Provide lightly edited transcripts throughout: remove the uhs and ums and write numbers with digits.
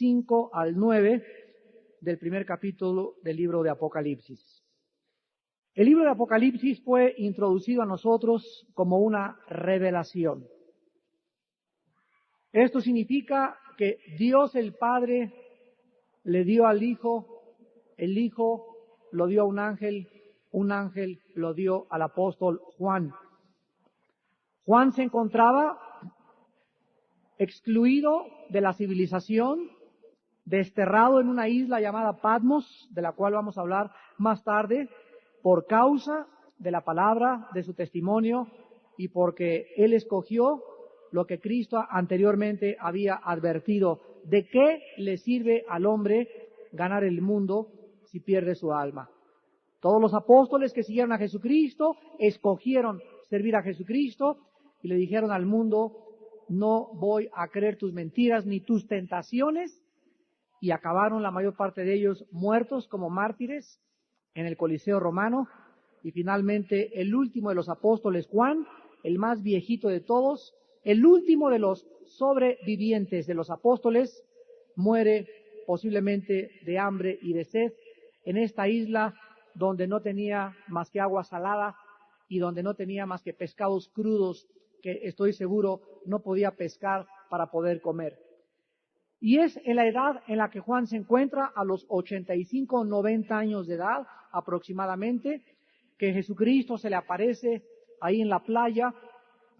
5 al 9 del primer capítulo del libro de Apocalipsis. El libro de Apocalipsis fue introducido a nosotros como una revelación. Esto significa que Dios el Padre le dio al Hijo, el Hijo lo dio a un ángel lo dio al apóstol Juan. Juan se encontraba excluido de la civilización, desterrado en una isla llamada Patmos, de la cual vamos a hablar más tarde, por causa de la palabra, de su testimonio, y porque él escogió lo que Cristo anteriormente había advertido: ¿de qué le sirve al hombre ganar el mundo si pierde su alma? Todos los apóstoles que siguieron a Jesucristo escogieron servir a Jesucristo y le dijeron al mundo: no voy a creer tus mentiras ni tus tentaciones, y acabaron la mayor parte de ellos muertos como mártires en el Coliseo romano. Y finalmente el último de los apóstoles, Juan, el más viejito de todos, el último de los sobrevivientes de los apóstoles, muere posiblemente de hambre y de sed en esta isla donde no tenía más que agua salada y donde no tenía más que pescados crudos que estoy seguro no podía pescar para poder comer. Y es en la edad en la que Juan se encuentra, a los 85 o 90 años de edad aproximadamente, que Jesucristo se le aparece ahí en la playa,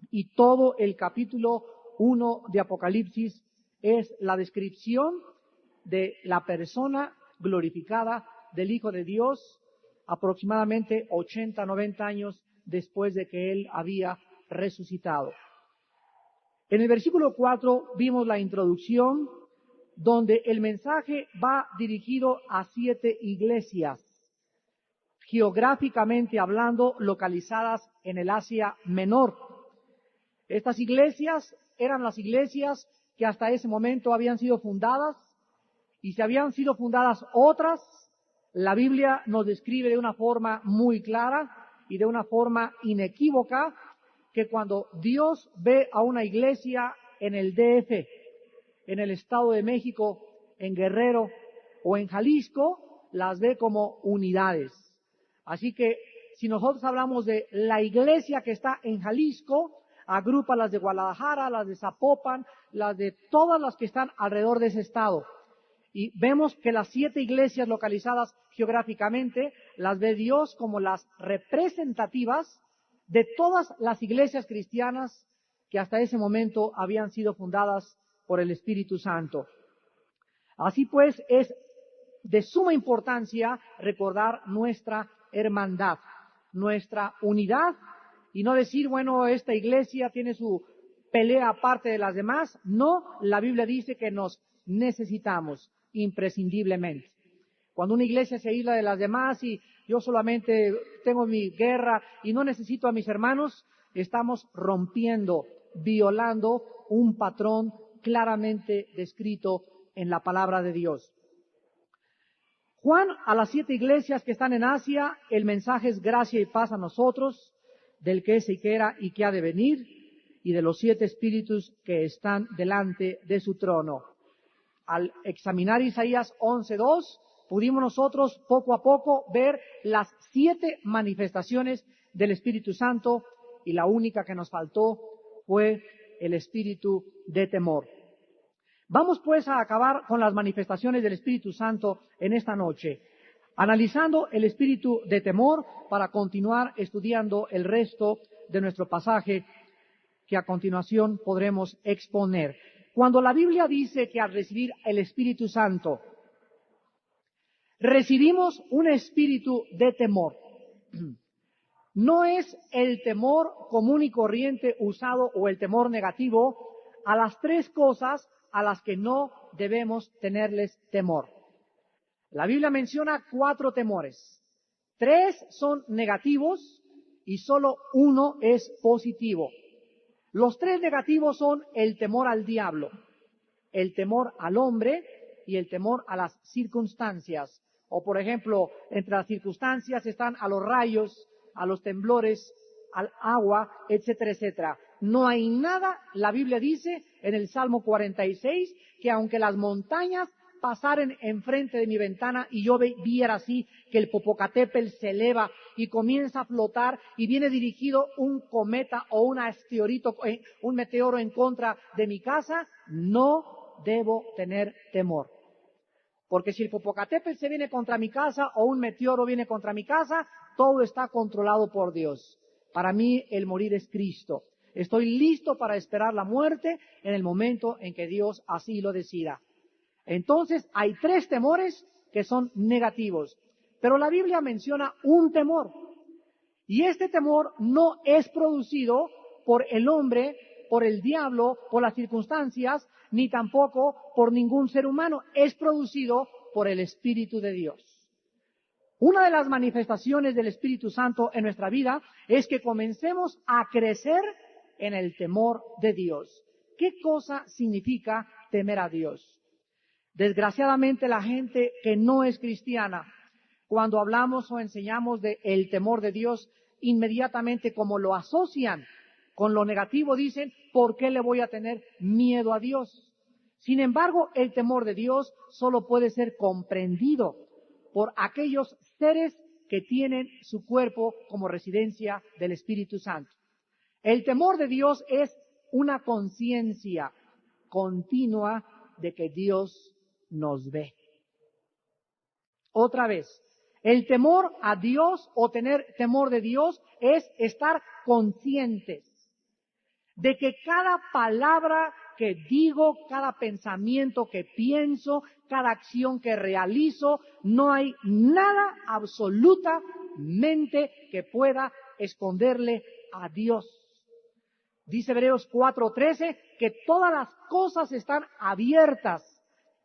y todo el capítulo 1 de Apocalipsis es la descripción de la persona glorificada del Hijo de Dios, aproximadamente 80, 90 años después de que Él había resucitado. En el versículo 4 vimos la introducción, donde el mensaje va dirigido a 7 iglesias, geográficamente hablando, localizadas en el Asia Menor. Estas iglesias eran las iglesias que hasta ese momento habían sido fundadas, y si habían sido fundadas otras, la Biblia nos describe de una forma muy clara y de una forma inequívoca que cuando Dios ve a una iglesia en el DF, en el Estado de México, en Guerrero o en Jalisco, las ve como unidades. Así que si nosotros hablamos de la iglesia que está en Jalisco, agrupa las de Guadalajara, las de Zapopan, las de todas las que están alrededor de ese estado. Y vemos que las 7 iglesias localizadas geográficamente las ve Dios como las representativas de todas las iglesias cristianas que hasta ese momento habían sido fundadas por el Espíritu Santo. Así pues, es de suma importancia recordar nuestra hermandad, nuestra unidad, y no decir, bueno, esta iglesia tiene su pelea aparte de las demás. No, la Biblia dice que nos necesitamos imprescindiblemente. Cuando una iglesia se aísla de las demás y yo solamente tengo mi guerra y no necesito a mis hermanos, estamos rompiendo, violando un patrón claramente descrito en la palabra de Dios. Juan, a las 7 iglesias que están en Asia, el mensaje es gracia y paz a nosotros, del que es y que era y que ha de venir, y de los 7 espíritus que están delante de su trono. Al examinar Isaías 11:2, pudimos nosotros poco a poco ver las 7 manifestaciones del Espíritu Santo, y la única que nos faltó fue el espíritu de temor. Vamos pues a acabar con las manifestaciones del Espíritu Santo en esta noche, analizando el espíritu de temor para continuar estudiando el resto de nuestro pasaje que a continuación podremos exponer. Cuando la Biblia dice que al recibir el Espíritu Santo recibimos un espíritu de temor, no es el temor común y corriente usado o el temor negativo a las 3 cosas a las que no debemos tenerles temor. La Biblia menciona 4 temores. 3 son negativos y solo 1 es positivo. Los 3 negativos son el temor al diablo, el temor al hombre y el temor a las circunstancias. O por ejemplo, entre las circunstancias están a los rayos, a los temblores, al agua, etcétera, etcétera. No hay nada, la Biblia dice en el Salmo 46, que aunque las montañas pasaren enfrente de mi ventana y yo viera así que el Popocatépetl se eleva y comienza a flotar y viene dirigido un cometa o un meteoro en contra de mi casa, no debo tener temor. Porque si el Popocatépetl se viene contra mi casa o un meteoro viene contra mi casa, todo está controlado por Dios. Para mí el morir es Cristo. Estoy listo para esperar la muerte en el momento en que Dios así lo decida. Entonces hay 3 temores que son negativos. Pero la Biblia menciona un temor. Y este temor no es producido por el hombre, por el diablo, por las circunstancias, ni tampoco por ningún ser humano. Es producido por el Espíritu de Dios. Una de las manifestaciones del Espíritu Santo en nuestra vida es que comencemos a crecer en el temor de Dios. ¿Qué cosa significa temer a Dios? Desgraciadamente la gente que no es cristiana, cuando hablamos o enseñamos de el temor de Dios, inmediatamente como lo asocian con lo negativo, dicen, ¿por qué le voy a tener miedo a Dios? Sin embargo, el temor de Dios solo puede ser comprendido por aquellos seres que tienen su cuerpo como residencia del Espíritu Santo. El temor de Dios es una conciencia continua de que Dios nos ve. Otra vez, el temor a Dios o tener temor de Dios es estar conscientes de que cada palabra que digo, cada pensamiento que pienso, cada acción que realizo, no hay nada absolutamente que pueda esconderle a Dios. Dice Hebreos 4:13 que todas las cosas están abiertas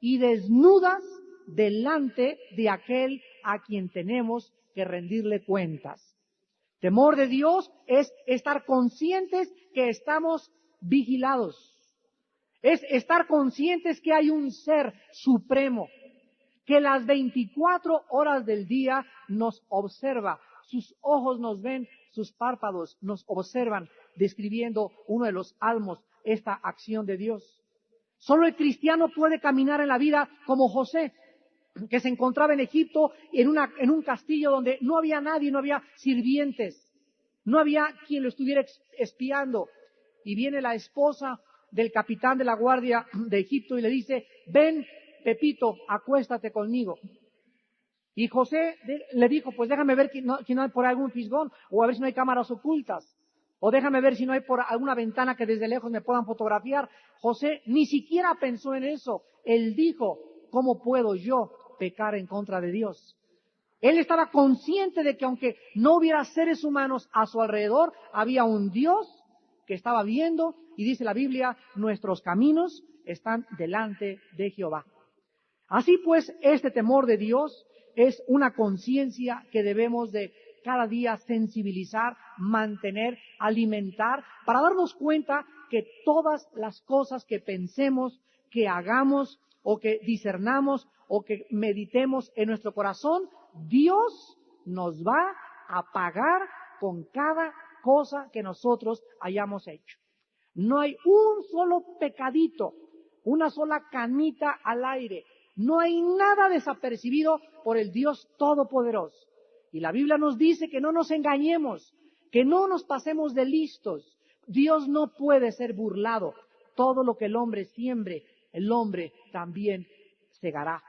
y desnudas delante de aquel a quien tenemos que rendirle cuentas. Temor de Dios es estar conscientes que estamos vigilados. Es estar conscientes que hay un ser supremo, que las 24 horas del día nos observa. Sus ojos nos ven, sus párpados nos observan, describiendo uno de los salmos, esta acción de Dios. Solo el cristiano puede caminar en la vida como José, que se encontraba en Egipto en un castillo donde no había nadie, no había sirvientes, no había quien lo estuviera espiando. Y viene la esposa del capitán de la guardia de Egipto y le dice, ven, Pepito, acuéstate conmigo. Y José le dijo, pues déjame ver si no hay por algún fisgón, o a ver si no hay cámaras ocultas, o déjame ver si no hay por alguna ventana que desde lejos me puedan fotografiar. José ni siquiera pensó en eso. Él dijo, ¿cómo puedo yo pecar en contra de Dios? Él estaba consciente de que aunque no hubiera seres humanos a su alrededor, había un Dios que estaba viendo, y dice la Biblia, nuestros caminos están delante de Jehová. Así pues, este temor de Dios es una conciencia que debemos de cada día sensibilizar, mantener, alimentar, para darnos cuenta que todas las cosas que pensemos, que hagamos, o que discernamos, o que meditemos en nuestro corazón, Dios nos va a pagar con cada cosa que nosotros hayamos hecho. No hay un solo pecadito, una sola canita al aire. No hay nada desapercibido por el Dios Todopoderoso. Y la Biblia nos dice que no nos engañemos, que no nos pasemos de listos. Dios no puede ser burlado. Todo lo que el hombre siembre, el hombre también segará.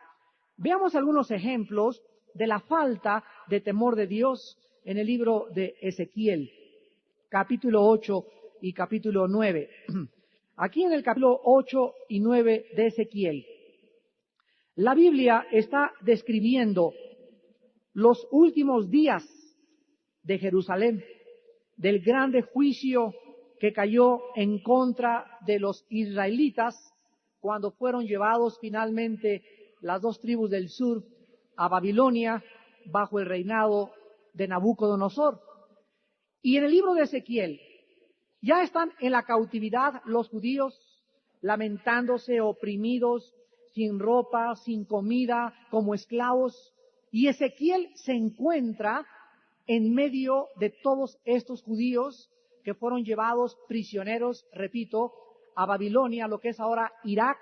Veamos algunos ejemplos de la falta de temor de Dios en el libro de Ezequiel, capítulo 8 y capítulo 9. Aquí en el capítulo 8 y 9 de Ezequiel, la Biblia está describiendo los últimos días de Jerusalén, del grande juicio que cayó en contra de los israelitas cuando fueron llevados finalmente las 2 tribus del sur a Babilonia bajo el reinado de Nabucodonosor. Y en el libro de Ezequiel ya están en la cautividad los judíos, lamentándose, oprimidos, sin ropa, sin comida, como esclavos. Y Ezequiel se encuentra en medio de todos estos judíos que fueron llevados prisioneros, repito, a Babilonia, lo que es ahora Irak,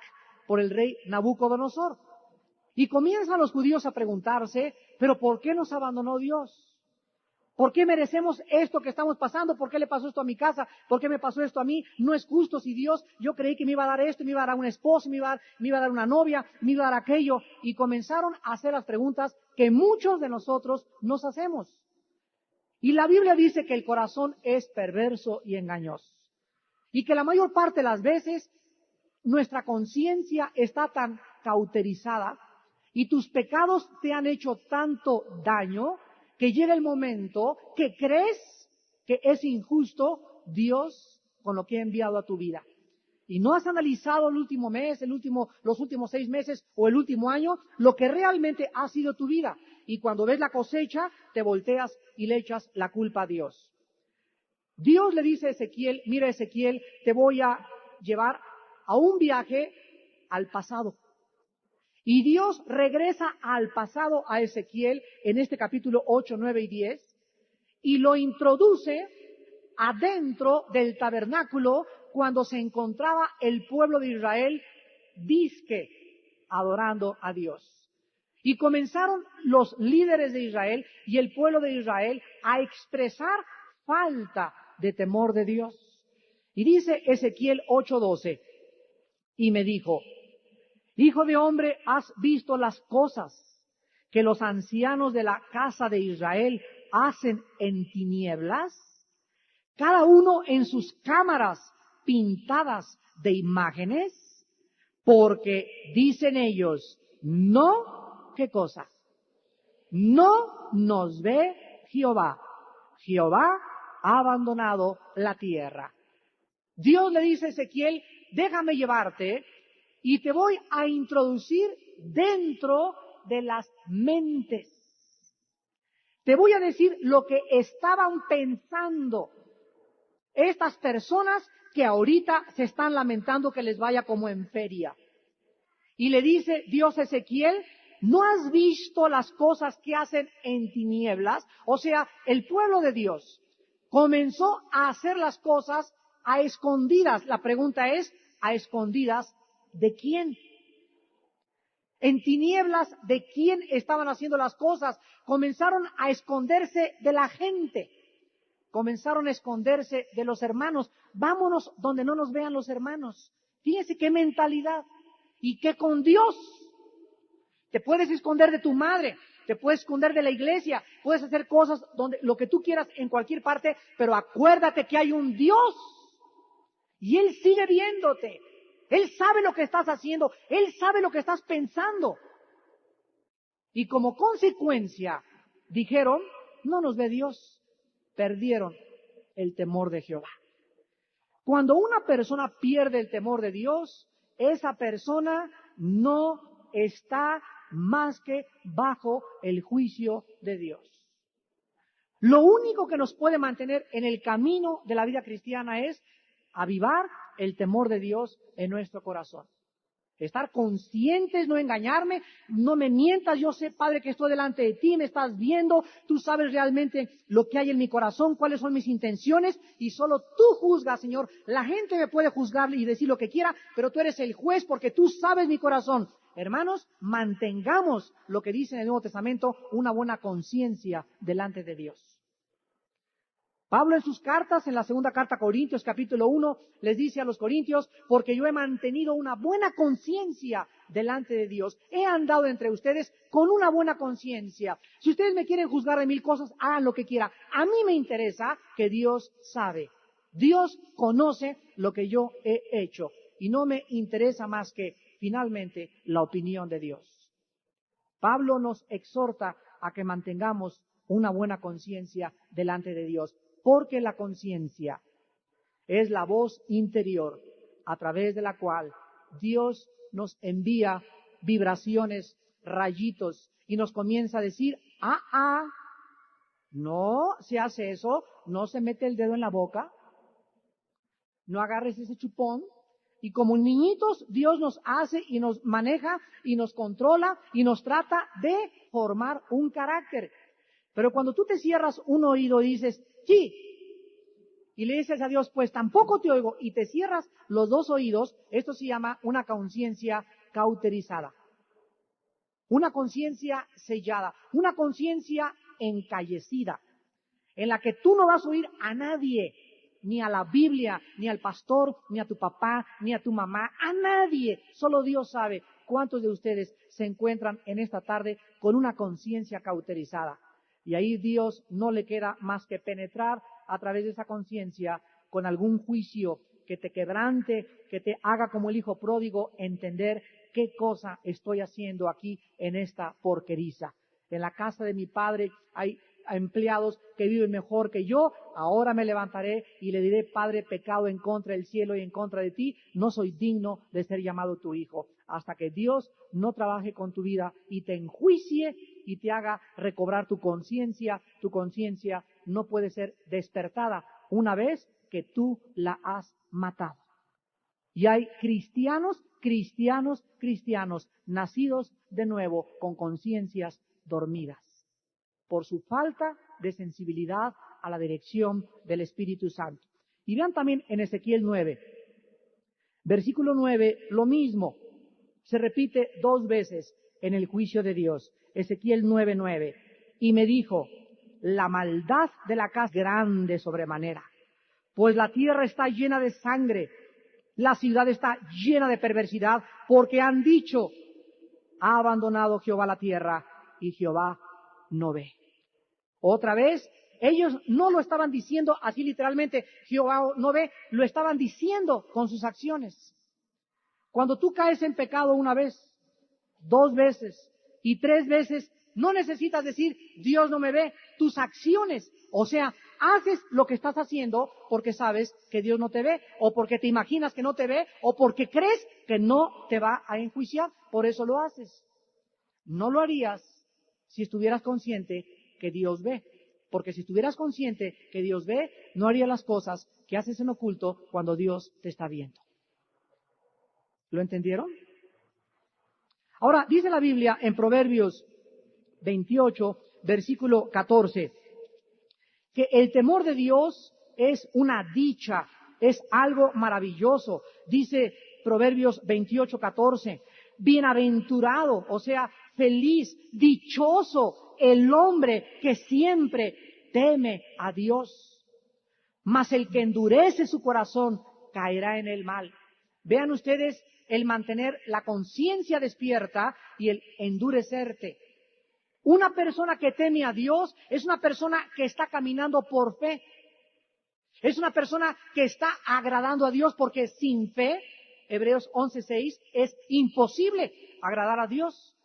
por el rey Nabucodonosor. Y comienzan los judíos a preguntarse, ¿pero por qué nos abandonó Dios? ¿Por qué merecemos esto que estamos pasando? ¿Por qué le pasó esto a mi casa? ¿Por qué me pasó esto a mí? No es justo si Dios, yo creí que me iba a dar esto, me iba a dar una esposa, me iba a dar una novia, me iba a dar aquello. Y comenzaron a hacer las preguntas que muchos de nosotros nos hacemos. Y la Biblia dice que el corazón es perverso y engañoso. Y que la mayor parte de las veces nuestra conciencia está tan cauterizada y tus pecados te han hecho tanto daño que llega el momento que crees que es injusto Dios con lo que ha enviado a tu vida. Y no has analizado el último mes, los últimos 6 meses o el último año, lo que realmente ha sido tu vida. Y cuando ves la cosecha, te volteas y le echas la culpa a Dios. Dios le dice a Ezequiel, mira Ezequiel, te voy a llevar a un viaje al pasado. Y Dios regresa al pasado a Ezequiel en este capítulo 8, 9 y 10 y lo introduce adentro del tabernáculo cuando se encontraba el pueblo de Israel disque adorando a Dios. Y comenzaron los líderes de Israel y el pueblo de Israel a expresar falta de temor de Dios. Y dice Ezequiel 8:12, y me dijo, Hijo de hombre, ¿has visto las cosas que los ancianos de la casa de Israel hacen en tinieblas? Cada uno en sus cámaras pintadas de imágenes, porque dicen ellos, no, ¿qué cosa? No nos ve Jehová. Jehová ha abandonado la tierra. Dios le dice a Ezequiel, déjame llevarte y te voy a introducir dentro de las mentes. Te voy a decir lo que estaban pensando estas personas que ahorita se están lamentando que les vaya como en feria. Y le dice Dios a Ezequiel, ¿no has visto las cosas que hacen en tinieblas? O sea, el pueblo de Dios comenzó a hacer las cosas a escondidas. La pregunta es, ¿a escondidas de quién? En tinieblas, ¿de quién estaban haciendo las cosas? Comenzaron a esconderse de la gente. Comenzaron a esconderse de los hermanos. Vámonos donde no nos vean los hermanos. Fíjense qué mentalidad. Y que con Dios te puedes esconder de tu madre, te puedes esconder de la iglesia, puedes hacer cosas donde lo que tú quieras en cualquier parte, pero acuérdate que hay un Dios y Él sigue viéndote. Él sabe lo que estás haciendo, Él sabe lo que estás pensando. Y como consecuencia, dijeron, no nos ve Dios. Perdieron el temor de Jehová. Cuando una persona pierde el temor de Dios, esa persona no está más que bajo el juicio de Dios. Lo único que nos puede mantener en el camino de la vida cristiana es avivar el temor de Dios en nuestro corazón. Estar conscientes, no engañarme, no me mientas, yo sé, Padre, que estoy delante de ti, me estás viendo, tú sabes realmente lo que hay en mi corazón, cuáles son mis intenciones, y solo tú juzgas, Señor. La gente me puede juzgar y decir lo que quiera, pero tú eres el juez porque tú sabes mi corazón. Hermanos, mantengamos lo que dice en el Nuevo Testamento, una buena conciencia delante de Dios. Pablo en sus cartas, en la segunda carta a Corintios, capítulo 1, les dice a los corintios, porque yo he mantenido una buena conciencia delante de Dios. He andado entre ustedes con una buena conciencia. Si ustedes me quieren juzgar de 1000 cosas, hagan lo que quieran. A mí me interesa que Dios sabe. Dios conoce lo que yo he hecho. Y no me interesa más que, finalmente, la opinión de Dios. Pablo nos exhorta a que mantengamos una buena conciencia delante de Dios. Porque la conciencia es la voz interior a través de la cual Dios nos envía vibraciones, rayitos, y nos comienza a decir, no se hace eso, no se mete el dedo en la boca, no agarres ese chupón. Y como niñitos, Dios nos hace y nos maneja y nos controla y nos trata de formar un carácter. Pero cuando tú te cierras un oído y dices, sí, y le dices a Dios, pues tampoco te oigo, y te cierras los dos oídos, esto se llama una conciencia cauterizada. Una conciencia sellada, una conciencia encallecida, en la que tú no vas a oír a nadie, ni a la Biblia, ni al pastor, ni a tu papá, ni a tu mamá, a nadie. Solo Dios sabe cuántos de ustedes se encuentran en esta tarde con una conciencia cauterizada. Y ahí Dios no le queda más que penetrar a través de esa conciencia con algún juicio que te quebrante, que te haga como el hijo pródigo entender qué cosa estoy haciendo aquí en esta porqueriza. En la casa de mi padre hay empleados que viven mejor que yo, ahora me levantaré y le diré, Padre, pecado en contra del cielo y en contra de ti, no soy digno de ser llamado tu hijo. Hasta que Dios no trabaje con tu vida y te enjuicie y te haga recobrar tu conciencia no puede ser despertada una vez que tú la has matado. Y hay cristianos, nacidos de nuevo con conciencias dormidas, por su falta de sensibilidad a la dirección del Espíritu Santo. Y vean también en Ezequiel 9, versículo 9, lo mismo, se repite 2 veces en el juicio de Dios. Ezequiel 9:9, y me dijo, la maldad de la casa es grande sobremanera, pues la tierra está llena de sangre, la ciudad está llena de perversidad, porque han dicho, ha abandonado Jehová la tierra, y Jehová no ve. Otra vez, ellos no lo estaban diciendo así literalmente, Jehová no ve, lo estaban diciendo con sus acciones. Cuando tú caes en pecado una vez, 2 veces y 3 veces, no necesitas decir, Dios no me ve, tus acciones, o sea, haces lo que estás haciendo porque sabes que Dios no te ve, o porque te imaginas que no te ve, o porque crees que no te va a enjuiciar, por eso lo haces. No lo harías si estuvieras consciente que Dios ve, porque si estuvieras consciente que Dios ve, no harías las cosas que haces en oculto cuando Dios te está viendo. ¿Lo entendieron? Ahora, dice la Biblia en Proverbios 28, versículo 14, que el temor de Dios es una dicha, es algo maravilloso. Dice Proverbios 28, 14, bienaventurado, o sea, feliz, dichoso el hombre que siempre teme a Dios. Mas el que endurece su corazón caerá en el mal. Vean ustedes el mantener la conciencia despierta y el endurecerte. Una persona que teme a Dios es una persona que está caminando por fe. Es una persona que está agradando a Dios porque sin fe, Hebreos 11:6, es imposible agradar a Dios.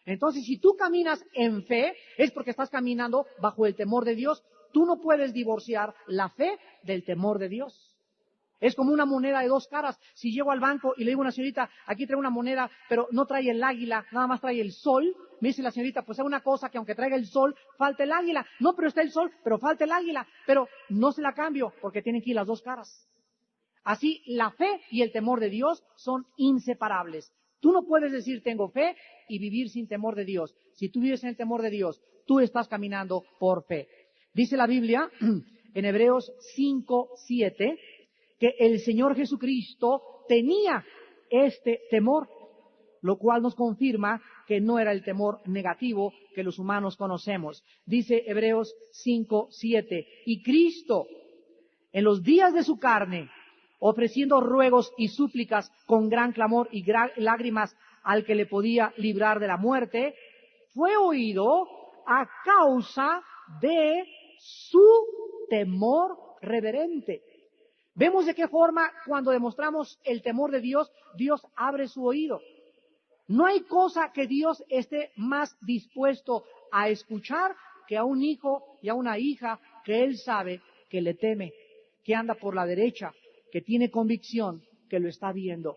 Entonces, si tú caminas en fe, es porque estás caminando bajo el temor de Dios. Tú no puedes divorciar la fe del temor de Dios. Es como una moneda de 2 caras. Si llego al banco y le digo a una señorita, aquí trae una moneda, pero no trae el águila, nada más trae el sol, me dice la señorita, pues es una cosa que aunque traiga el sol, falta el águila. No, pero está el sol, pero falta el águila. Pero no se la cambio, porque tienen que ir las 2 caras. Así, la fe y el temor de Dios son inseparables. Tú no puedes decir tengo fe y vivir sin temor de Dios. Si tú vives en el temor de Dios, tú estás caminando por fe. Dice la Biblia en Hebreos 5:7 que el Señor Jesucristo tenía este temor, lo cual nos confirma que no era el temor negativo que los humanos conocemos. Dice Hebreos 5:7, y Cristo, en los días de su carne, ofreciendo ruegos y súplicas con gran clamor y lágrimas al que le podía librar de la muerte, fue oído a causa de su temor reverente. Vemos de qué forma cuando demostramos el temor de Dios, Dios abre su oído. No hay cosa que Dios esté más dispuesto a escuchar que a un hijo y a una hija que Él sabe que le teme, que anda por la derecha, que tiene convicción, que lo está viendo.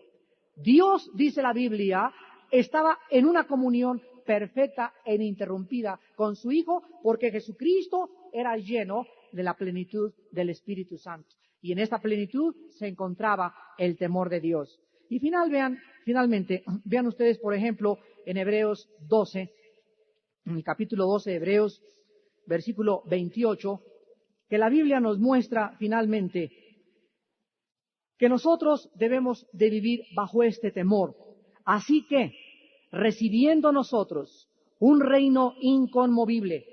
Dios, dice la Biblia, estaba en una comunión perfecta e ininterrumpida con su Hijo porque Jesucristo era lleno de la plenitud del Espíritu Santo. Y en esta plenitud se encontraba el temor de Dios. Y finalmente, vean ustedes, por ejemplo, en Hebreos 12, en el capítulo 12 de Hebreos, versículo 28, que la Biblia nos muestra finalmente que nosotros debemos de vivir bajo este temor. Así que, recibiendo nosotros un reino inconmovible,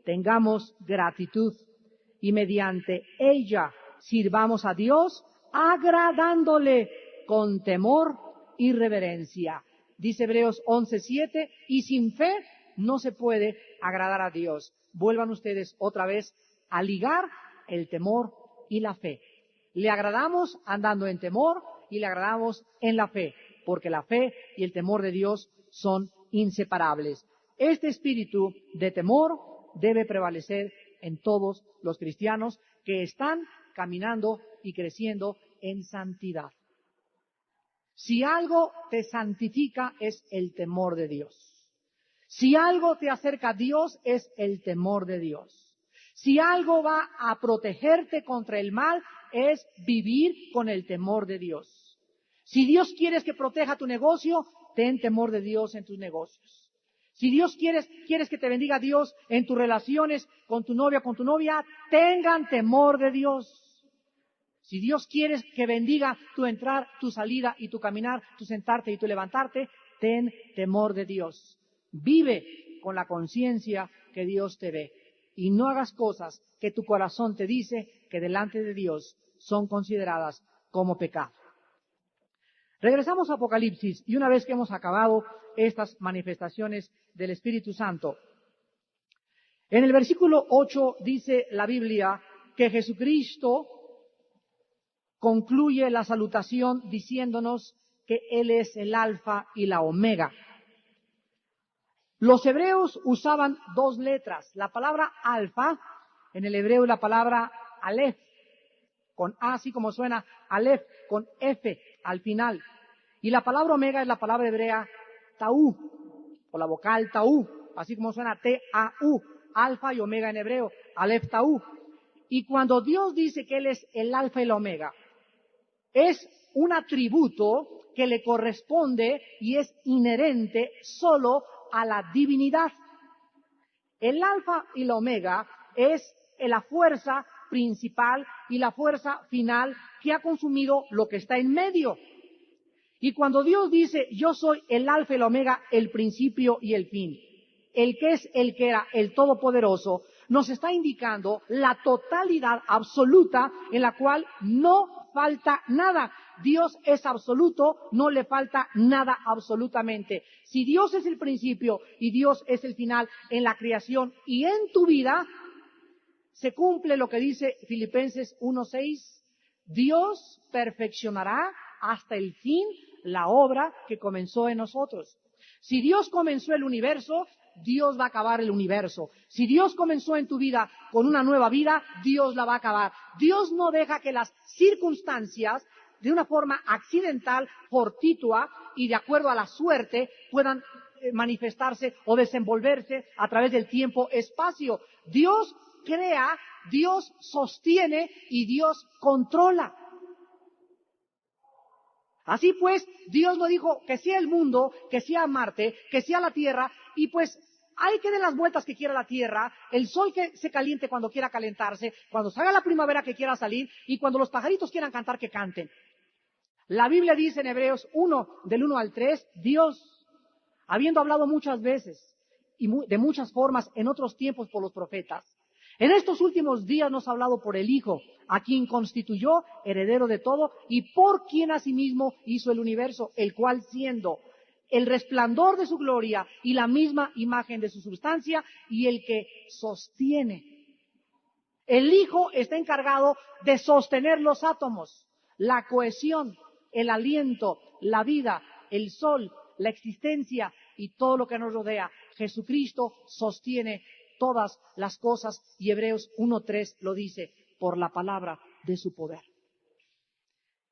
tengamos gratitud y mediante ella sirvamos a Dios agradándole con temor y reverencia. Dice Hebreos 11:7, y sin fe no se puede agradar a Dios. Vuelvan ustedes otra vez a ligar el temor y la fe. Le agradamos andando en temor y le agradamos en la fe, porque la fe y el temor de Dios son inseparables. Este espíritu de temor debe prevalecer en todos los cristianos que están caminando y creciendo en santidad. Si algo te santifica es el temor de Dios. Si algo te acerca a Dios es el temor de Dios. Si algo va a protegerte contra el mal es vivir con el temor de Dios. Si Dios quiere que proteja tu negocio, ten temor de Dios en tus negocios. Si Dios quieres que te bendiga Dios en tus relaciones con tu novia, con tu novia, tengan temor de Dios. Si Dios quiere que bendiga tu entrar, tu salida y tu caminar, tu sentarte y tu levantarte, ten temor de Dios. Vive con la conciencia que Dios te ve. Y no hagas cosas que tu corazón te dice que delante de Dios son consideradas como pecado. Regresamos a Apocalipsis y una vez que hemos acabado estas manifestaciones del Espíritu Santo, en el versículo 8 dice la Biblia que Jesucristo concluye la salutación diciéndonos que Él es el Alfa y la Omega. Los hebreos usaban dos letras. La palabra alfa, en el hebreo, y la palabra alef, con A, así como suena, alef, con F al final. Y la palabra omega es la palabra hebrea taú, o la vocal taú, así como suena T-A-U, alfa y omega en hebreo, alef taú. Y cuando Dios dice que Él es el alfa y la omega, es un atributo que le corresponde y es inherente solo a la divinidad. El alfa y la omega es la fuerza principal y la fuerza final que ha consumido lo que está en medio. Y cuando Dios dice, yo soy el alfa y la omega, el principio y el fin, el que es, el que era, el todopoderoso, nos está indicando la totalidad absoluta en la cual no falta nada. Dios es absoluto, no le falta nada absolutamente. Si Dios es el principio y Dios es el final en la creación y en tu vida, se cumple lo que dice Filipenses 1:6, Dios perfeccionará hasta el fin la obra que comenzó en nosotros. Si Dios comenzó el universo, Dios va a acabar el universo. Si Dios comenzó en tu vida con una nueva vida, Dios la va a acabar. Dios no deja que las circunstancias, de una forma accidental, fortuita y de acuerdo a la suerte, puedan manifestarse o desenvolverse a través del tiempo-espacio. Dios crea, Dios sostiene y Dios controla. Así pues, Dios no dijo que sea el mundo, que sea Marte, que sea la Tierra, y pues hay que dar las vueltas que quiera la Tierra, el sol que se caliente cuando quiera calentarse, cuando salga la primavera que quiera salir, y cuando los pajaritos quieran cantar, que canten. La Biblia dice en Hebreos 1, del 1 al 3, Dios, habiendo hablado muchas veces y de muchas formas en otros tiempos por los profetas, en estos últimos días nos ha hablado por el Hijo, a quien constituyó heredero de todo y por quien asimismo hizo el universo, el cual siendo el resplandor de su gloria y la misma imagen de su sustancia y el que sostiene. El Hijo está encargado de sostener los átomos, la cohesión, el aliento, la vida, el sol, la existencia y todo lo que nos rodea. Jesucristo sostiene todas las cosas y Hebreos 1:3 lo dice, por la palabra de su poder.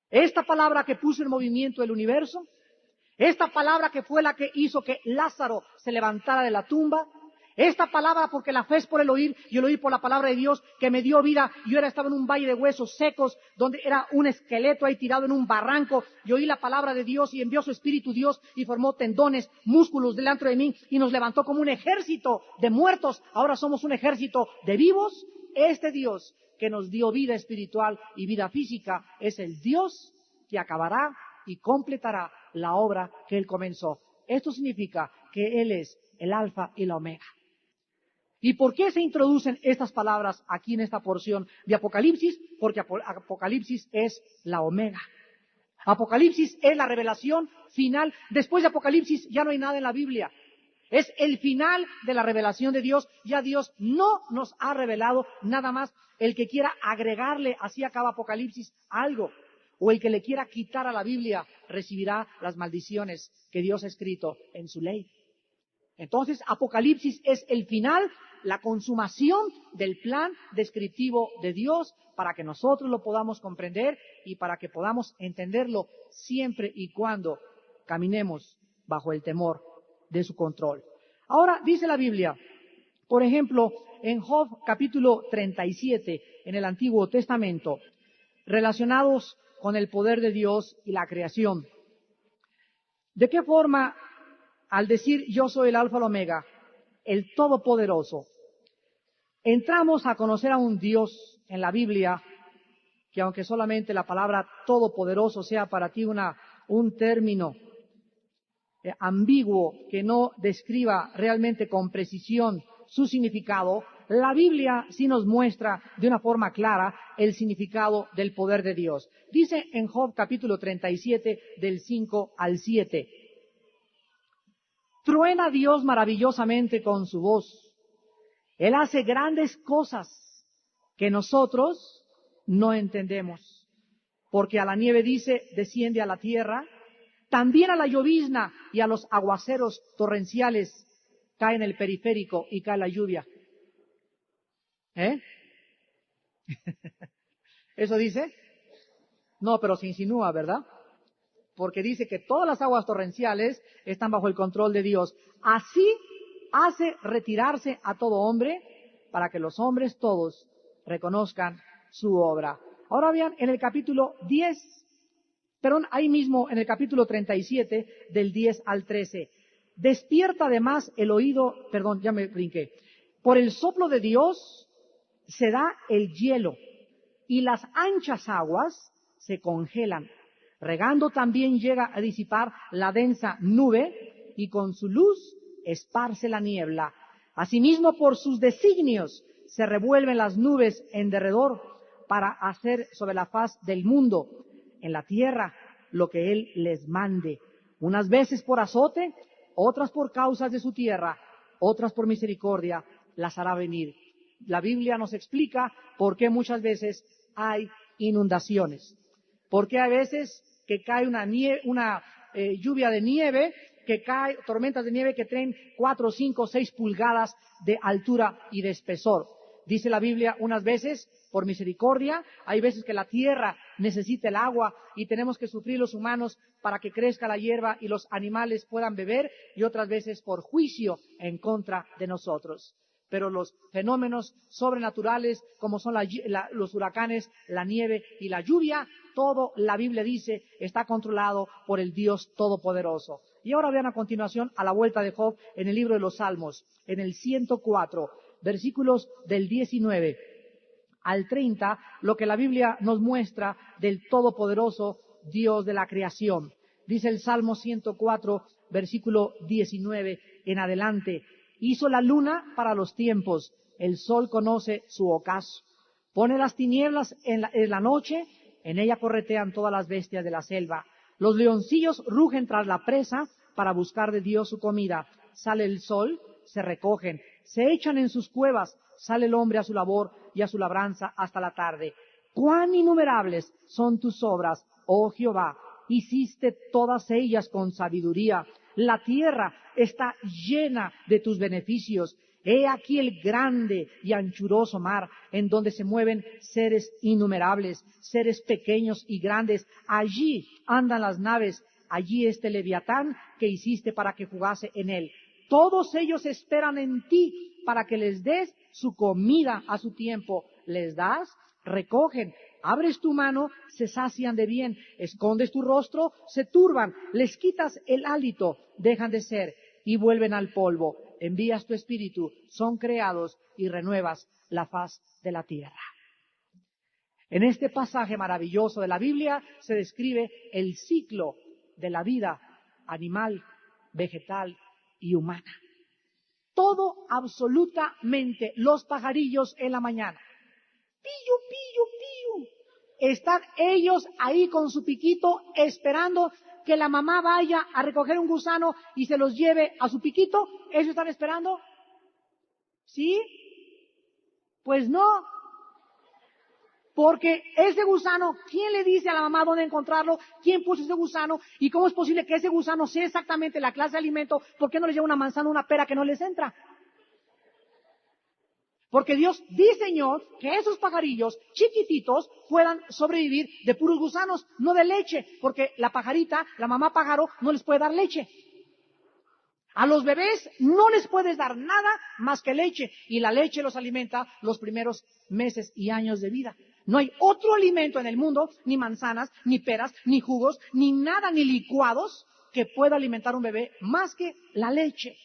Esta palabra que puso en movimiento el universo, esta palabra que fue la que hizo que Lázaro se levantara de la tumba, esta palabra, porque la fe es por el oír y el oír por la palabra de Dios, que me dio vida. Yo estaba en un valle de huesos secos, donde era un esqueleto ahí tirado en un barranco, y oí la palabra de Dios y envió su Espíritu Dios y formó tendones, músculos delante de mí y nos levantó como un ejército de muertos. Ahora somos un ejército de vivos. Este Dios que nos dio vida espiritual y vida física, es el Dios que acabará y completará la obra que Él comenzó. Esto significa que Él es el Alfa y la Omega. ¿Y por qué se introducen estas palabras aquí en esta porción de Apocalipsis? Porque Apocalipsis es la Omega. Apocalipsis es la revelación final. Después de Apocalipsis ya no hay nada en la Biblia. Es el final de la revelación de Dios. Ya Dios no nos ha revelado nada más. El que quiera agregarle, así acaba Apocalipsis, algo, o el que le quiera quitar a la Biblia, recibirá las maldiciones que Dios ha escrito en su ley. Entonces, Apocalipsis es el final, la consumación del plan descriptivo de Dios para que nosotros lo podamos comprender y para que podamos entenderlo siempre y cuando caminemos bajo el temor de su control. Ahora, dice la Biblia, por ejemplo, en Job capítulo 37, en el Antiguo Testamento, relacionados con el poder de Dios y la creación. ¿De qué forma, al decir yo soy el Alfa y el Omega, el Todopoderoso, entramos a conocer a un Dios en la Biblia que aunque solamente la palabra Todopoderoso sea para ti un término ambiguo que no describa realmente con precisión su significado, la Biblia sí nos muestra de una forma clara el significado del poder de Dios. Dice en Job capítulo 37 del 5 al 7, truena Dios maravillosamente con su voz. Él hace grandes cosas que nosotros no entendemos. Porque a la nieve dice, desciende a la tierra. También a la llovizna y a los aguaceros torrenciales cae en el periférico y cae la lluvia. ¿Eso dice? No, pero se insinúa, ¿verdad? Porque dice que todas las aguas torrenciales están bajo el control de Dios. Así hace retirarse a todo hombre para que los hombres todos reconozcan su obra. Ahora vean en el capítulo 10, ahí mismo en el capítulo 37 del 10 al 13. Despierta además el oído, ya me brinqué. Por el soplo de Dios se da el hielo y las anchas aguas se congelan. Regando también llega a disipar la densa nube y con su luz esparce la niebla. Asimismo, por sus designios se revuelven las nubes en derredor para hacer sobre la faz del mundo, en la tierra, lo que Él les mande. Unas veces por azote, otras por causas de su tierra, otras por misericordia, las hará venir. La Biblia nos explica por qué muchas veces hay inundaciones. ¿Por qué hay veces que cae una lluvia de nieve, que cae tormentas de nieve que traen 4, 5, 6 pulgadas de altura y de espesor? Dice la Biblia unas veces por misericordia, hay veces que la tierra necesita el agua y tenemos que sufrir los humanos para que crezca la hierba y los animales puedan beber, y otras veces por juicio en contra de nosotros. Pero los fenómenos sobrenaturales, como son los huracanes, la nieve y la lluvia, todo, la Biblia dice, está controlado por el Dios Todopoderoso. Y ahora vean a continuación a la vuelta de Job en el libro de los Salmos, en el 104, versículos del 19 al 30, lo que la Biblia nos muestra del Todopoderoso Dios de la creación. Dice el Salmo 104, versículo 19 en adelante. Hizo la luna para los tiempos, el sol conoce su ocaso. Pone las tinieblas en la noche, en ella corretean todas las bestias de la selva. Los leoncillos rugen tras la presa para buscar de Dios su comida. Sale el sol, se recogen, se echan en sus cuevas, sale el hombre a su labor y a su labranza hasta la tarde. Cuán innumerables son tus obras, oh Jehová, hiciste todas ellas con sabiduría. La tierra está llena de tus beneficios. He aquí el grande y anchuroso mar, en donde se mueven seres innumerables, seres pequeños y grandes. Allí andan las naves, allí este leviatán que hiciste para que jugase en él. Todos ellos esperan en ti para que les des su comida a su tiempo. Les das, recogen. Abres tu mano, se sacian de bien. Escondes tu rostro, se turban. Les quitas el hálito, dejan de ser y vuelven al polvo. Envías tu espíritu, son creados y renuevas la faz de la tierra. En este pasaje maravilloso de la Biblia se describe el ciclo de la vida animal, vegetal y humana. Todo, absolutamente, los pajarillos en la mañana. Pillo, pillo, pillo. Están ellos ahí con su piquito esperando que la mamá vaya a recoger un gusano y se los lleve a su piquito. ¿Ellos están esperando? ¿Sí? Pues no. Porque ese gusano, ¿quién le dice a la mamá dónde encontrarlo? ¿Quién puso ese gusano? ¿Y cómo es posible que ese gusano sea exactamente la clase de alimento? ¿Por qué no les lleva una manzana o una pera que no les entra? Porque Dios diseñó que esos pajarillos chiquititos puedan sobrevivir de puros gusanos, no de leche, porque la pajarita, la mamá pájaro, no les puede dar leche. A los bebés no les puedes dar nada más que leche, y la leche los alimenta los primeros meses y años de vida. No hay otro alimento en el mundo, ni manzanas, ni peras, ni jugos, ni nada, ni licuados, que pueda alimentar a un bebé más que la leche.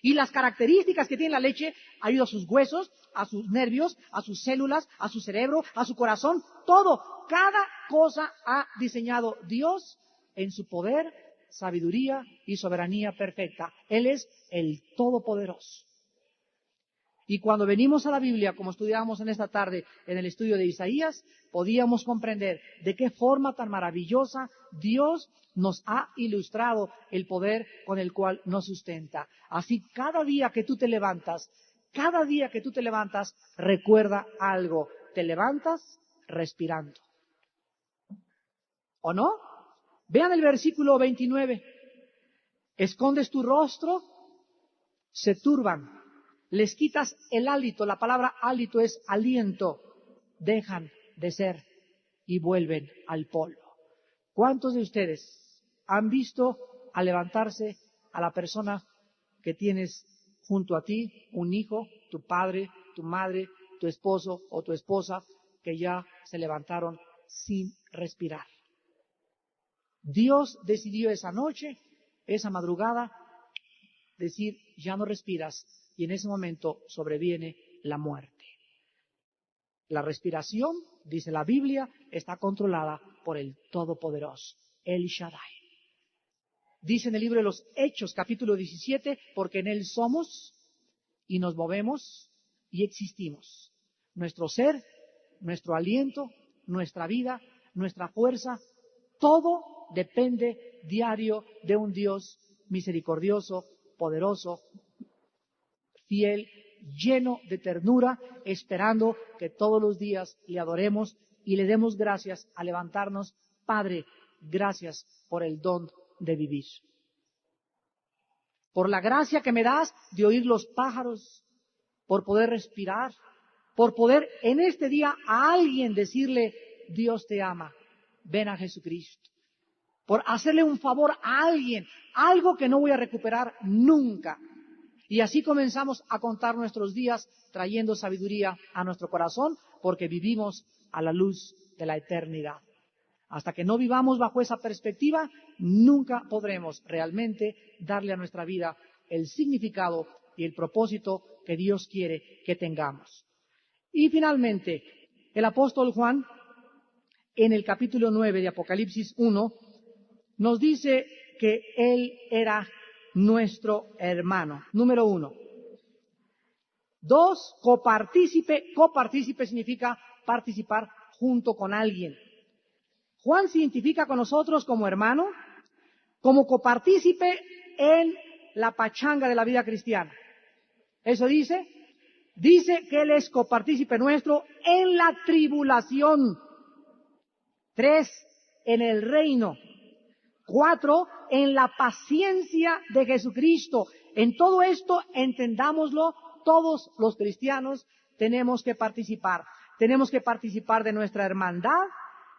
Y las características que tiene la leche ayuda a sus huesos, a sus nervios, a sus células, a su cerebro, a su corazón, todo. Cada cosa ha diseñado Dios en su poder, sabiduría y soberanía perfecta. Él es el Todopoderoso. Y cuando venimos a la Biblia, como estudiamos en esta tarde en el estudio de Isaías, podíamos comprender de qué forma tan maravillosa Dios nos ha ilustrado el poder con el cual nos sustenta. Así, cada día que tú te levantas, recuerda algo. Te levantas respirando. ¿O no? Vean el versículo 29. Escondes tu rostro, se turban. Les quitas el hálito, la palabra hálito es aliento, dejan de ser y vuelven al polvo. ¿Cuántos de ustedes han visto al levantarse a la persona que tienes junto a ti, un hijo, tu padre, tu madre, tu esposo o tu esposa, que ya se levantaron sin respirar? Dios decidió esa noche, esa madrugada, decir, ya no respiras, y en ese momento sobreviene la muerte. La respiración, dice la Biblia, está controlada por el Todopoderoso, El Shaddai. Dice en el libro de los Hechos, capítulo 17, porque en Él somos y nos movemos y existimos. Nuestro ser, nuestro aliento, nuestra vida, nuestra fuerza, todo depende diario de un Dios misericordioso, poderoso, fiel, lleno de ternura, esperando que todos los días le adoremos y le demos gracias al levantarnos. Padre, gracias por el don de vivir. Por la gracia que me das de oír los pájaros, por poder respirar, por poder en este día a alguien decirle, Dios te ama, ven a Jesucristo. Por hacerle un favor a alguien, algo que no voy a recuperar nunca. Y así comenzamos a contar nuestros días trayendo sabiduría a nuestro corazón, porque vivimos a la luz de la eternidad. Hasta que no vivamos bajo esa perspectiva, nunca podremos realmente darle a nuestra vida el significado y el propósito que Dios quiere que tengamos. Y finalmente, el apóstol Juan, en el capítulo 9 de Apocalipsis 1, nos dice que Él era nuestro hermano. Número 1. 2, copartícipe. Copartícipe significa participar junto con alguien. Juan se identifica con nosotros como hermano, como copartícipe en la pachanga de la vida cristiana. Eso dice que Él es copartícipe nuestro en la tribulación. 3, en el reino. 4, en la paciencia de Jesucristo. En todo esto, entendámoslo, todos los cristianos tenemos que participar. Tenemos que participar de nuestra hermandad,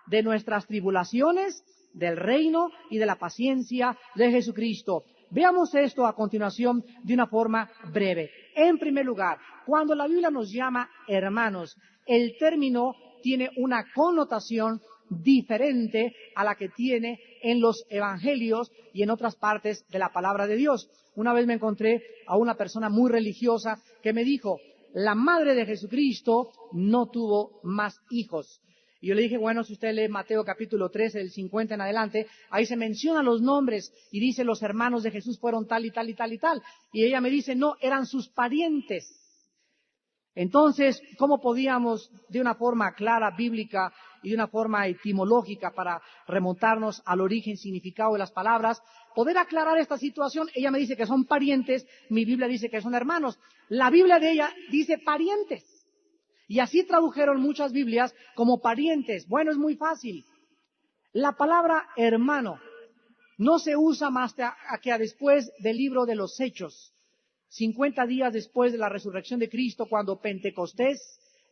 de nuestras tribulaciones, del reino y de la paciencia de Jesucristo. Veamos esto a continuación de una forma breve. En primer lugar, cuando la Biblia nos llama hermanos, el término tiene una connotación diferente a la que tiene en los evangelios y en otras partes de la palabra de Dios. Una vez me encontré a una persona muy religiosa que me dijo, la madre de Jesucristo no tuvo más hijos. Y yo le dije, bueno, si usted lee Mateo capítulo 13, del 50 en adelante, ahí se mencionan los nombres y dice los hermanos de Jesús fueron tal y tal y tal y tal. Y ella me dice, no, eran sus parientes. Entonces, ¿cómo podíamos, de una forma clara, bíblica y de una forma etimológica, para remontarnos al origen, significado de las palabras, poder aclarar esta situación? Ella me dice que son parientes, mi Biblia dice que son hermanos. La Biblia de ella dice parientes. Y así tradujeron muchas Biblias como parientes. Bueno, es muy fácil. La palabra hermano no se usa más que después del libro de los Hechos. 50 días después de la resurrección de Cristo, cuando Pentecostés,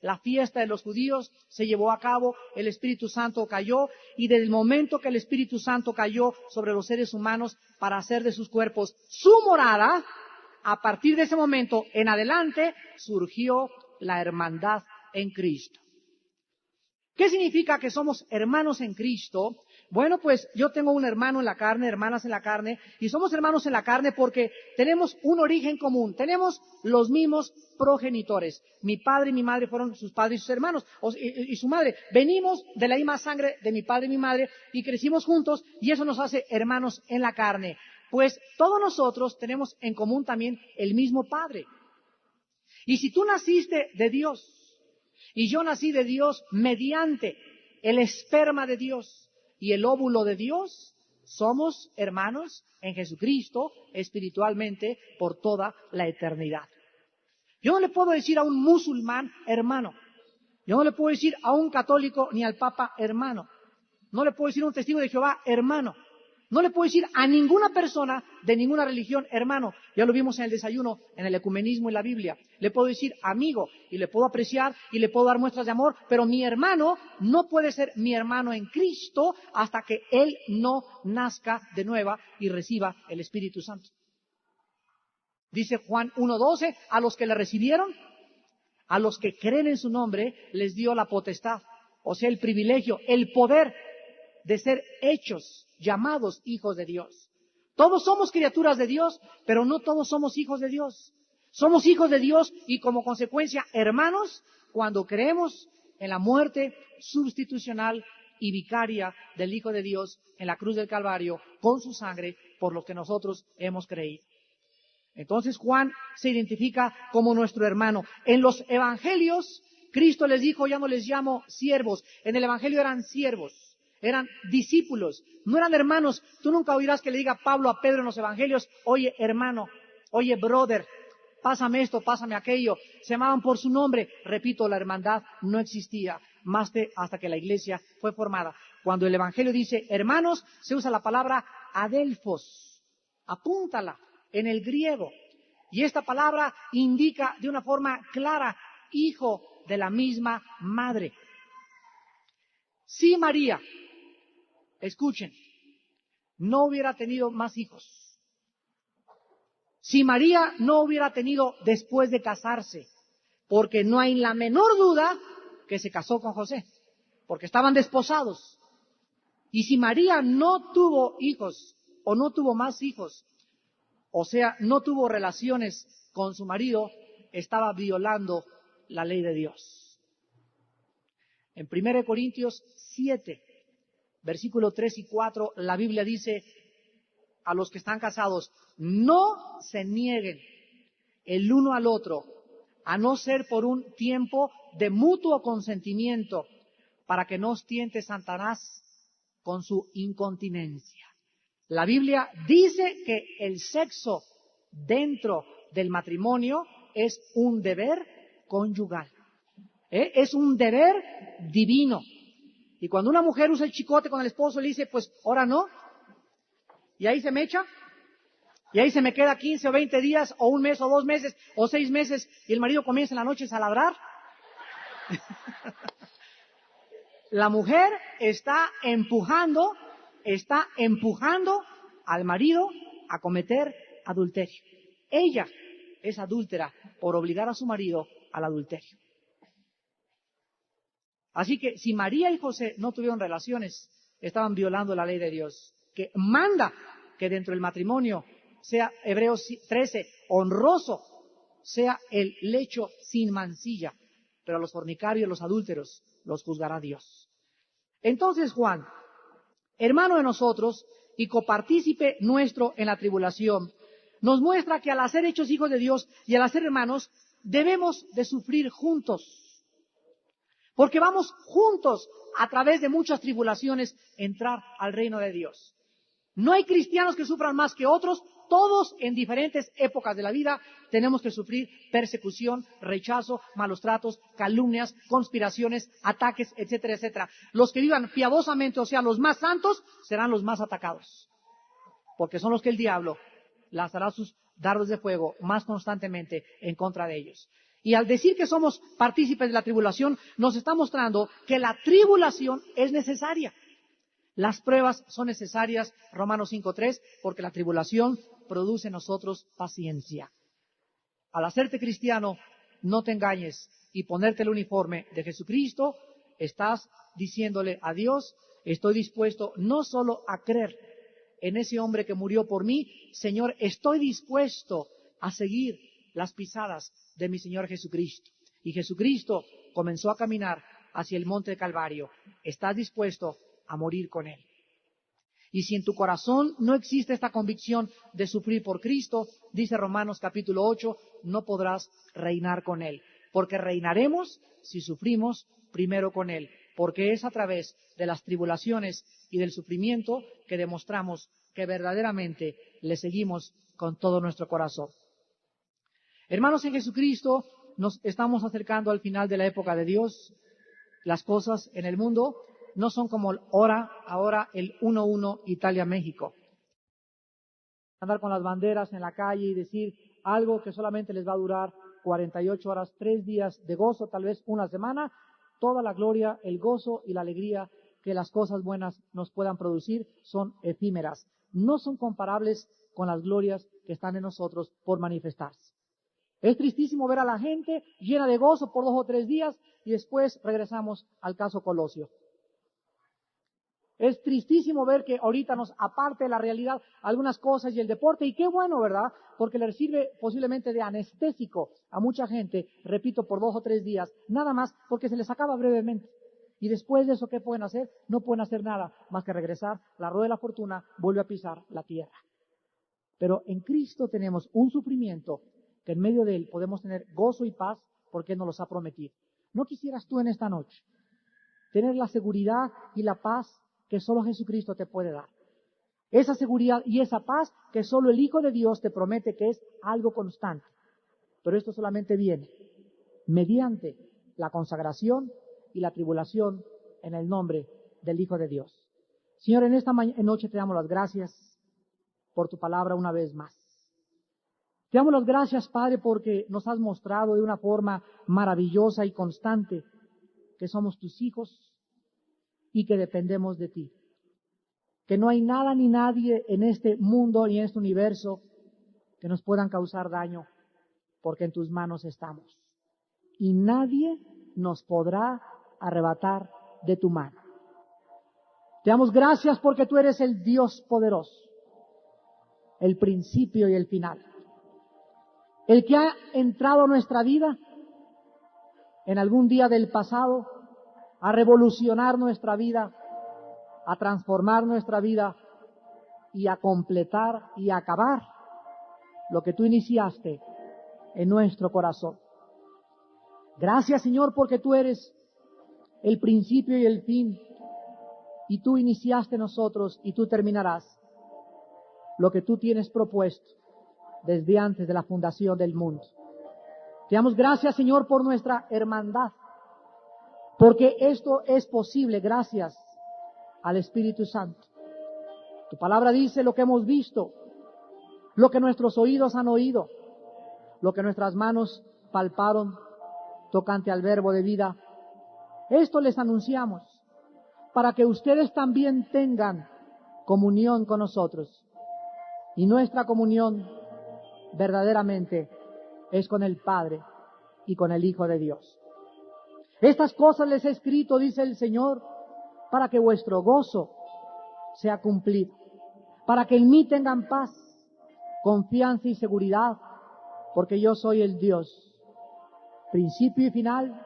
la fiesta de los judíos, se llevó a cabo, el Espíritu Santo cayó, y desde el momento que el Espíritu Santo cayó sobre los seres humanos para hacer de sus cuerpos su morada, a partir de ese momento en adelante surgió la hermandad en Cristo. ¿Qué significa que somos hermanos en Cristo? Bueno, pues yo tengo un hermano en la carne, hermanas en la carne, y somos hermanos en la carne porque tenemos un origen común, tenemos los mismos progenitores. Mi padre y mi madre fueron sus padres y sus hermanos, y su madre. Venimos de la misma sangre de mi padre y mi madre y crecimos juntos, y eso nos hace hermanos en la carne. Pues todos nosotros tenemos en común también el mismo Padre. Y si tú naciste de Dios, y yo nací de Dios mediante el esperma de Dios y el óvulo de Dios, somos hermanos en Jesucristo espiritualmente por toda la eternidad. Yo no le puedo decir a un musulmán hermano. Yo no le puedo decir a un católico ni al Papa hermano. No le puedo decir a un testigo de Jehová hermano. No le puedo decir a ninguna persona de ninguna religión hermano. Ya lo vimos en el desayuno, en el ecumenismo y la Biblia. Le puedo decir amigo y le puedo apreciar y le puedo dar muestras de amor, pero mi hermano no puede ser mi hermano en Cristo hasta que él no nazca de nueva y reciba el Espíritu Santo. Dice Juan 1:12, a los que le recibieron, a los que creen en su nombre, les dio la potestad, o sea, el privilegio, el poder de ser hechos, llamados hijos de Dios. Todos somos criaturas de Dios, pero no todos somos hijos de Dios. Somos hijos de Dios y como consecuencia hermanos cuando creemos en la muerte sustitucional y vicaria del Hijo de Dios en la cruz del Calvario con su sangre por lo que nosotros hemos creído. Entonces Juan se identifica como nuestro hermano. En los evangelios, Cristo les dijo, ya no les llamo siervos. En el evangelio eran siervos. Eran discípulos, no eran hermanos. Tú nunca oirás que le diga Pablo a Pedro en los evangelios, oye hermano, oye brother, pásame esto, pásame aquello. Se llamaban por su nombre. Repito, la hermandad no existía más hasta que la iglesia fue formada. Cuando el evangelio dice hermanos, se usa la palabra adelphos. Apúntala en el griego. Y esta palabra indica de una forma clara, hijo de la misma madre. Si María, escuchen, no hubiera tenido más hijos, si María no hubiera tenido después de casarse, porque no hay la menor duda que se casó con José, porque estaban desposados, y si María no tuvo hijos o no tuvo más hijos, o sea, no tuvo relaciones con su marido, estaba violando la ley de Dios. En 1 Corintios 7, versículo 3 y 4, la Biblia dice a los que están casados, no se nieguen el uno al otro, a no ser por un tiempo de mutuo consentimiento, para que no os tiente Satanás con su incontinencia. La Biblia dice que el sexo dentro del matrimonio es un deber conyugal. Es un deber divino. Y cuando una mujer usa el chicote con el esposo, le dice, pues ahora no, y ahí se me echa, y ahí se me queda 15 o 20 días, o un mes, o 2 meses, o 6 meses, y el marido comienza en la noche a ladrar. La mujer está empujando al marido a cometer adulterio. Ella es adúltera por obligar a su marido al adulterio. Así que si María y José no tuvieron relaciones, estaban violando la ley de Dios, que manda que dentro del matrimonio sea, Hebreos 13, honroso, sea el lecho sin mancilla, pero a los fornicarios, los adúlteros, los juzgará Dios. Entonces Juan, hermano de nosotros y copartícipe nuestro en la tribulación, nos muestra que al ser hechos hijos de Dios y al ser hermanos, debemos de sufrir juntos. Porque vamos juntos a través de muchas tribulaciones entrar al reino de Dios. No hay cristianos que sufran más que otros. Todos en diferentes épocas de la vida tenemos que sufrir persecución, rechazo, malos tratos, calumnias, conspiraciones, ataques, etcétera, etcétera. Los que vivan piadosamente, o sea, los más santos, serán los más atacados. Porque son los que el diablo lanzará sus dardos de fuego más constantemente en contra de ellos. Y al decir que somos partícipes de la tribulación, nos está mostrando que la tribulación es necesaria. Las pruebas son necesarias, Romanos 5:3, porque la tribulación produce en nosotros paciencia. Al hacerte cristiano, no te engañes y ponerte el uniforme de Jesucristo, estás diciéndole a Dios, estoy dispuesto no solo a creer en ese hombre que murió por mí, Señor, estoy dispuesto a seguir las pisadas de mi Señor Jesucristo. Y Jesucristo comenzó a caminar hacia el monte de Calvario. ¿Estás dispuesto a morir con Él? Y si en tu corazón no existe esta convicción de sufrir por Cristo, dice Romanos capítulo 8, no podrás reinar con Él. Porque reinaremos si sufrimos primero con Él. Porque es a través de las tribulaciones y del sufrimiento que demostramos que verdaderamente le seguimos con todo nuestro corazón. Hermanos en Jesucristo, nos estamos acercando al final de la época de Dios. Las cosas en el mundo no son como ahora el 1-1 Italia-México. Andar con las banderas en la calle y decir algo que solamente les va a durar 48 horas, 3 días de gozo, tal vez una semana, toda la gloria, el gozo y la alegría que las cosas buenas nos puedan producir son efímeras. No son comparables con las glorias que están en nosotros por manifestarse. Es tristísimo ver a la gente llena de gozo por 2 o 3 días y después regresamos al caso Colosio. Es tristísimo ver que ahorita nos aparte de la realidad algunas cosas y el deporte, y qué bueno, ¿verdad? Porque le sirve posiblemente de anestésico a mucha gente, repito, por 2 o 3 días, nada más porque se les acaba brevemente. Y después de eso, ¿qué pueden hacer? No pueden hacer nada más que regresar, la rueda de la fortuna vuelve a pisar la tierra. Pero en Cristo tenemos un sufrimiento que en medio de él podemos tener gozo y paz porque Él nos los ha prometido. ¿No quisieras tú en esta noche tener la seguridad y la paz que solo Jesucristo te puede dar? Esa seguridad y esa paz que solo el Hijo de Dios te promete, que es algo constante. Pero esto solamente viene mediante la consagración y la tribulación en el nombre del Hijo de Dios. Señor, en esta noche te damos las gracias por tu palabra una vez más. Te damos las gracias, Padre, porque nos has mostrado de una forma maravillosa y constante que somos tus hijos y que dependemos de ti. Que no hay nada ni nadie en este mundo y en este universo que nos puedan causar daño, porque en tus manos estamos. Y nadie nos podrá arrebatar de tu mano. Te damos gracias porque tú eres el Dios poderoso, el principio y el final. El que ha entrado a nuestra vida en algún día del pasado a revolucionar nuestra vida, a transformar nuestra vida y a completar y a acabar lo que tú iniciaste en nuestro corazón. Gracias, Señor, porque tú eres el principio y el fin, y tú iniciaste en nosotros y tú terminarás lo que tú tienes propuesto desde antes de la fundación del mundo. Te damos gracias, Señor, por nuestra hermandad, porque esto es posible gracias al Espíritu Santo. Tu palabra dice lo que hemos visto, lo que nuestros oídos han oído, lo que nuestras manos palparon tocante al verbo de vida. Esto les anunciamos para que ustedes también tengan comunión con nosotros. Y nuestra comunión verdaderamente es con el Padre y con el Hijo de Dios. Estas cosas les he escrito, dice el Señor, para que vuestro gozo sea cumplido, para que en mí tengan paz, confianza y seguridad, porque yo soy el Dios, principio y final,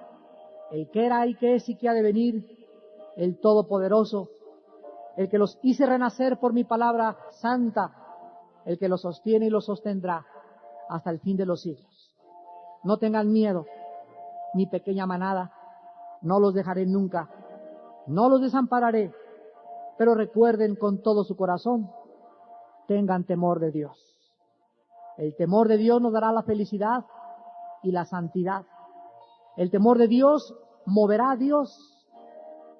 el que era y que es y que ha de venir, el Todopoderoso, el que los hice renacer por mi palabra santa, el que los sostiene y los sostendrá hasta el fin de los siglos. No tengan miedo, mi pequeña manada, no los dejaré nunca, no los desampararé, pero recuerden con todo su corazón, tengan temor de Dios. El temor de Dios nos dará la felicidad y la santidad. El temor de Dios moverá a Dios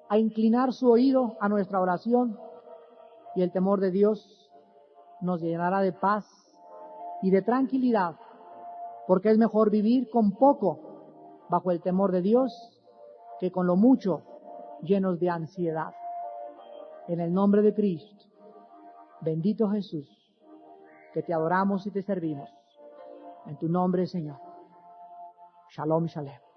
a inclinar su oído a nuestra oración, y el temor de Dios nos llenará de paz y de tranquilidad, porque es mejor vivir con poco bajo el temor de Dios que con lo mucho llenos de ansiedad. En el nombre de Cristo, bendito Jesús, que te adoramos y te servimos. En tu nombre, Señor. Shalom, shalom.